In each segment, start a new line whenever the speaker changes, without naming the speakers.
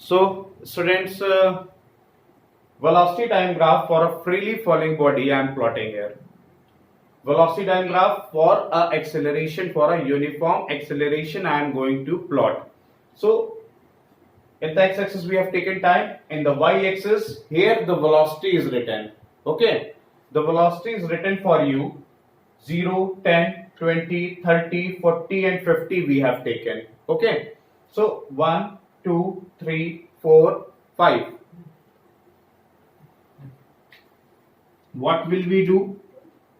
So students, velocity time graph for a freely falling body I am plotting here. Velocity time graph for a acceleration, for a uniform acceleration I am going to plot. So in the x-axis we have taken time, in the y-axis here the velocity is written. Okay, the velocity is written for you 0, 10, 20, 30, 40 and 50 we have taken. Okay, so 1, 2, 3, 4, 5. What will we do?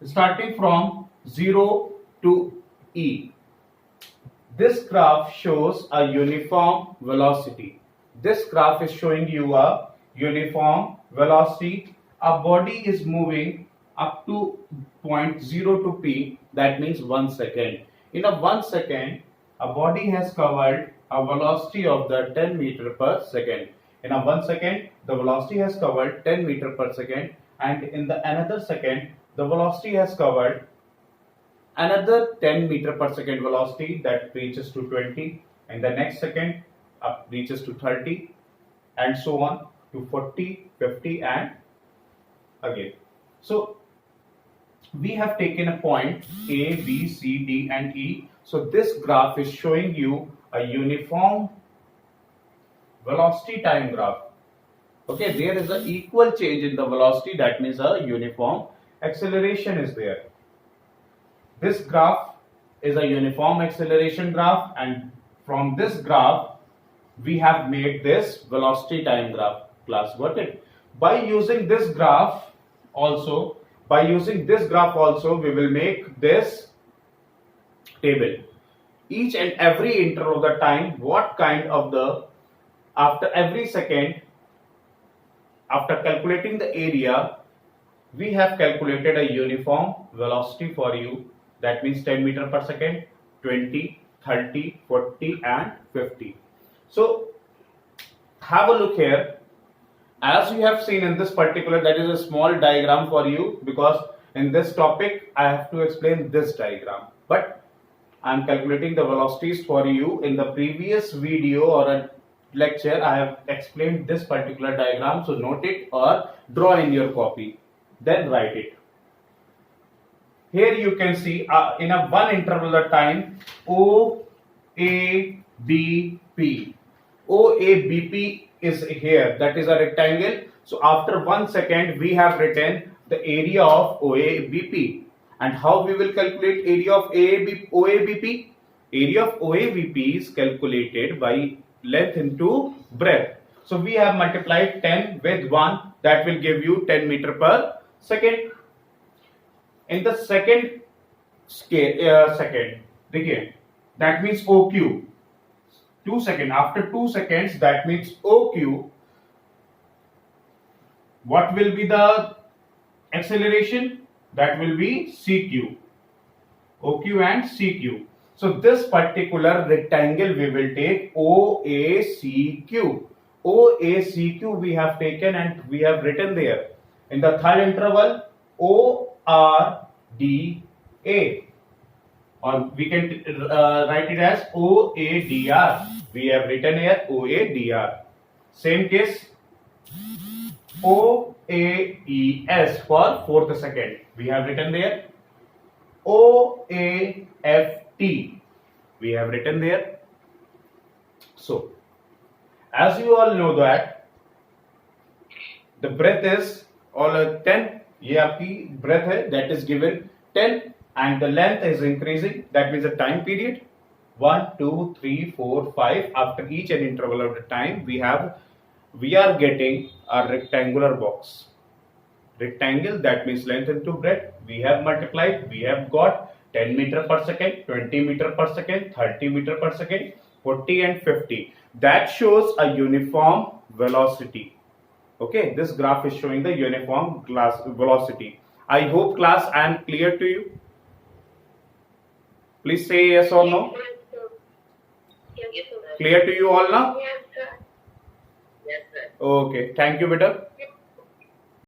Starting from 0 to E. This graph shows a uniform velocity. This graph is showing you a uniform velocity. A body is moving up to point 0 to P, that means 1 second. In a 1 second, a body has covered a velocity of the 10 meter per second. In a 1 second, the velocity has covered 10 meter per second, and in the another second, the velocity has covered another 10 meter per second velocity that reaches to 20, and the next second up reaches to 30, and so on to 40, 50 and again. So we have taken a point A, B, C, D and E. So this graph is showing you a uniform velocity time graph. Okay, there is an equal change in the velocity, that means a uniform acceleration is there. This graph is a uniform acceleration graph, and from this graph we have made this velocity time graph. Class, got it? By using this graph also, we will make this table. Each and every interval of the time, what kind of the, after every second, after calculating the area, we have calculated a uniform velocity for you. That means 10 meter per second, 20, 30, 40 and 50. So have a look here. As you have seen in this particular, that is a small diagram for you, because in this topic I have to explain this diagram. But I am calculating the velocities for you. In the previous video or a lecture, I have explained this particular diagram. So note it or draw in your copy. Then write it. Here you can see in a one interval of time, O, A, B, P. O, A, B, P is here. That is a rectangle. So after 1 second, we have written the area of OA, BP. And how we will calculate area of OA, BP? Area of OA, BP is calculated by length into breadth. So we have multiplied 10 with 1. That will give you 10 meter per second. In the second scale, that means OQ. 2 seconds. After 2 seconds, that means OQ. What will be the acceleration? That will be CQ. OQ and CQ. So this particular rectangle we will take OACQ. OACQ we have taken and we have written there. In the third interval, ORDA. Or we can write it as OADR. We have written here OADR. Same case, OAES for fourth second. We have written there OAFT. We have written there. So, as you all know that the breadth is all 10. ये आपकी breadth है, that is given 10, and the length is increasing. That means the time period 1, 2, 3, 4, 5. After each and interval of the time, we are getting a rectangular box. Rectangle, that means length into breadth. We have multiplied. We have got 10 meter per second, 20 meter per second, 30 meter per second, 40 and 50. That shows a uniform velocity. Okay, this graph is showing the uniform velocity. I hope class I am clear to you. Please say yes or no. Clear to you all now?
Yes, sir. Yes, sir.
Okay, thank you, beta.